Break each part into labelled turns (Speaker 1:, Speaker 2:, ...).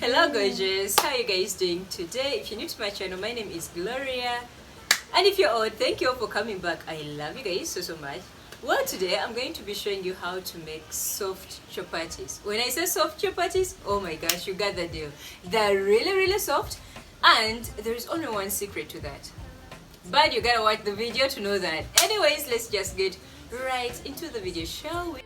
Speaker 1: Hello gorgeous, how are you guys doing today? If you're new to my channel, my name is Gloria, and if you're old, thank you all for coming back. I love you guys so much. Well, today I'm going to be showing you how to make soft chapatis. When I say soft chapatis, oh my gosh, you got the deal. They're really soft, and there is only one secret to that, but you gotta watch the video to know that. Anyways, let's just get right into the video, shall we?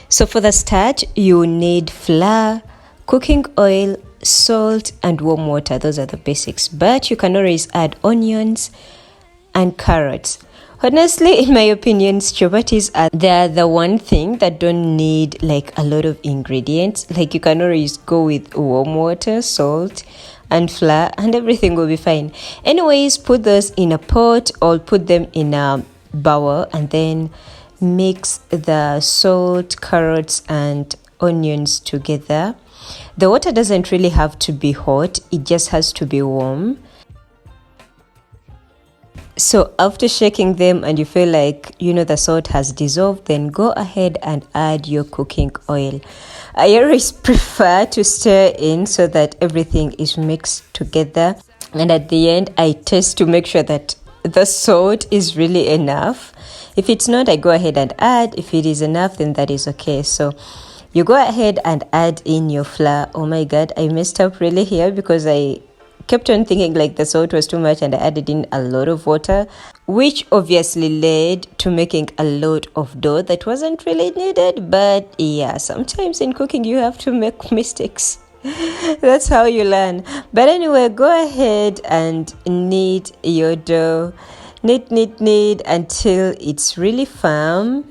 Speaker 1: So for the start, you need flour, cooking oil, salt, and warm water. Those are the basics, but you can always add onions and carrots. Honestly, in my opinion, chapatis they're the one thing that don't need like a lot of ingredients. Like you can always go with warm water, salt, and flour, and everything will be fine. Anyways, put those in a pot or put them in a bowl, and then mix the salt, carrots, and onions together. The water doesn't really have to be hot, it just has to be warm. So after shaking them and you feel like the salt has dissolved, then go ahead and add your cooking oil. I always prefer to stir in so that everything is mixed together, and at the end I test to make sure that the salt is really enough. If it's not, I go ahead and add. If it is enough, then that is okay. So you go ahead and add in your flour. Oh my god, I messed up really here because I kept on thinking like the salt was too much and I added in a lot of water, which obviously led to making a lot of dough that wasn't really needed. But yeah, sometimes in cooking you have to make mistakes. That's how you learn. But anyway, go ahead and knead your dough. Knead until it's really firm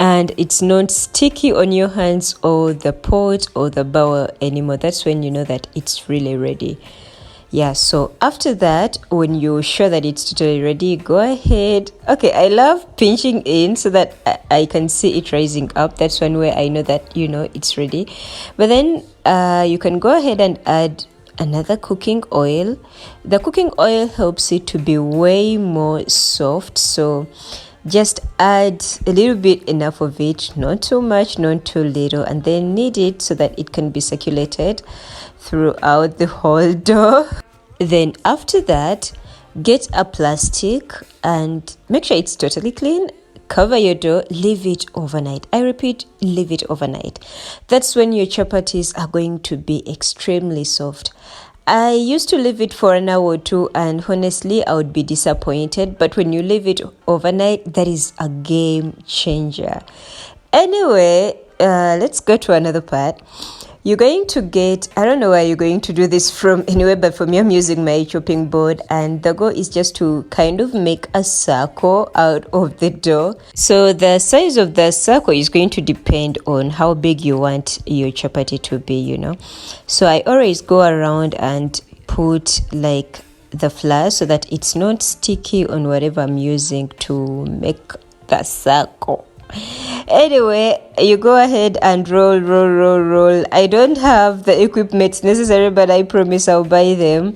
Speaker 1: and it's not sticky on your hands or the pot or the bowl anymore. That's when you know that it's really ready. Yeah, so after that, when you're sure that it's totally ready, go ahead. Okay, I love pinching in so that I can see it rising up. That's one way I know that it's ready. But then you can go ahead and add another cooking oil. The cooking oil helps it to be way more soft, so just add a little bit, enough of it, not too much, not too little, and then knead it so that it can be circulated throughout the whole dough. Then after that, get a plastic and make sure it's totally clean. Cover your dough, leave it overnight. I repeat, leave it overnight. That's when your chapatis are going to be extremely soft. I used to leave it for an hour or two, and honestly I would be disappointed, but when you leave it overnight, that is a game changer. Anyway, let's go to another part. You're going to get, I don't know where you're going to do this from anyway, but for me I'm using my chopping board, and the goal is just to kind of make a circle out of the dough. So the size of the circle is going to depend on how big you want your chapati to be, So I always go around and put like the flour so that it's not sticky on whatever I'm using to make the circle. Anyway, you go ahead and roll. I don't have the equipment necessary, but I promise I'll buy them.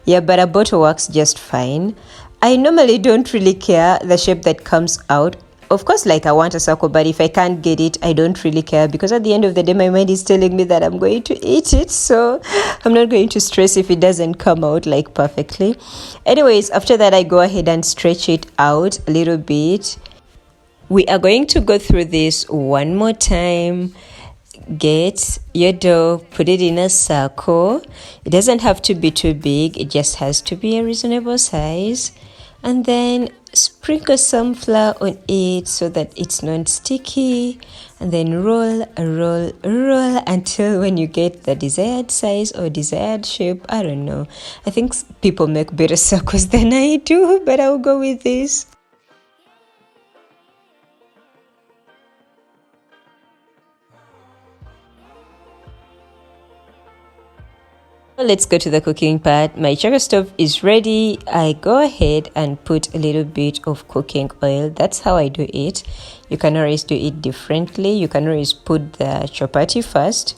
Speaker 1: Yeah, but a bottle works just fine. I normally don't really care the shape that comes out. Of course, like I want a circle, but if I can't get it, I don't really care, because at the end of the day my mind is telling me that I'm going to eat it, so I'm not going to stress if it doesn't come out like perfectly. Anyways, after that I go ahead and stretch it out a little bit. We are going to go through this one more time. Get your dough, put it in a circle. It doesn't have to be too big, it just has to be a reasonable size. And then sprinkle some flour on it so that it's not sticky. And then roll until when you get the desired size or desired shape. I don't know. I think people make better circles than I do, but I'll go with this. Let's go to the cooking part. My charcoal stove is ready. I go ahead and put a little bit of cooking oil. That's how I do it. You can always do it differently. You can always put the chapati first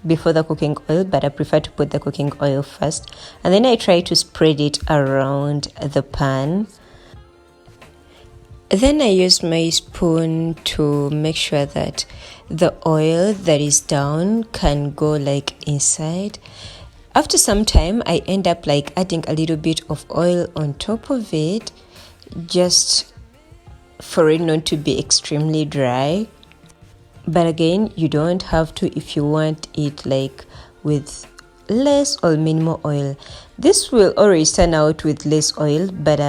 Speaker 1: before the cooking oil, but I prefer to put the cooking oil first, and then I try to spread it around the pan. Then I use my spoon to make sure that the oil that is down can go like inside. After some time, I end up like adding a little bit of oil on top of it, just for it not to be extremely dry. But again, you don't have to if you want it like with less or minimal oil. This will always turn out with less oil, but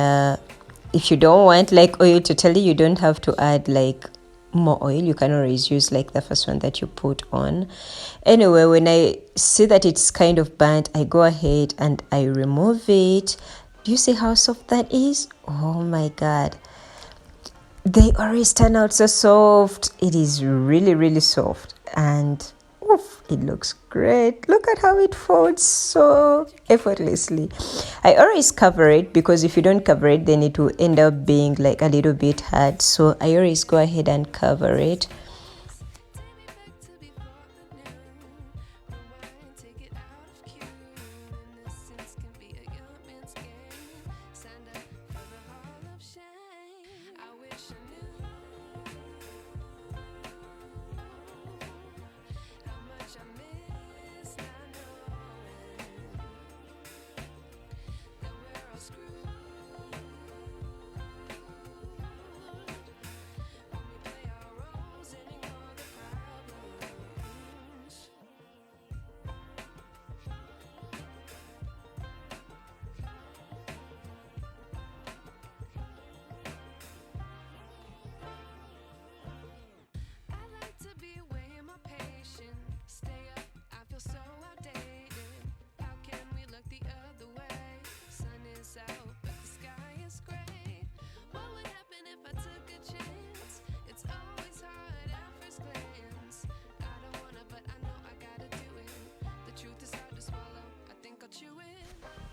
Speaker 1: if you don't want like oil totally, you don't have to add like more oil. You can always use like the first one that you put on. Anyway, when I see that it's kind of burnt, I go ahead and I remove it. Do you see how soft that is? Oh my god, they always turn out so soft. It is really, really soft, and oof, it looks great. Look at how it folds so effortlessly. I always cover it because if you don't cover it, then it will end up being like a little bit hard. So I always go ahead and cover it.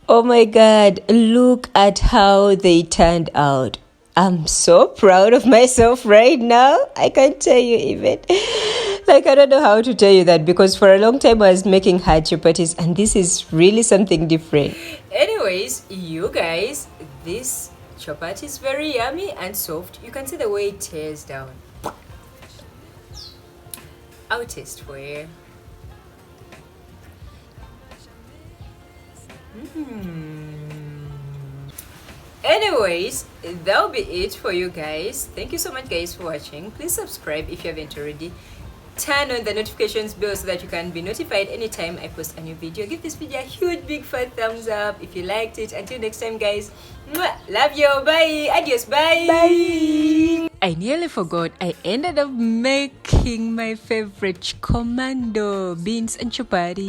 Speaker 1: Oh my god, look at how they turned out. I'm so proud of myself right now. I can't tell you even. Like, I don't know how to tell you that because for a long time I was making hard chapatis and this is really something different. Anyways, you guys, this chapati is very yummy and soft. You can see the way it tears down. I'll taste for you. Anyways, that'll be it for you guys. Thank you so much guys for watching. Please subscribe if you haven't already. Turn on the notifications bell so that you can be notified anytime I post a new video. Give this video a huge big fat thumbs up if you liked it. Until next time guys, love you, bye, adios, bye. I nearly forgot, I ended up making my favorite commando beans and chapati.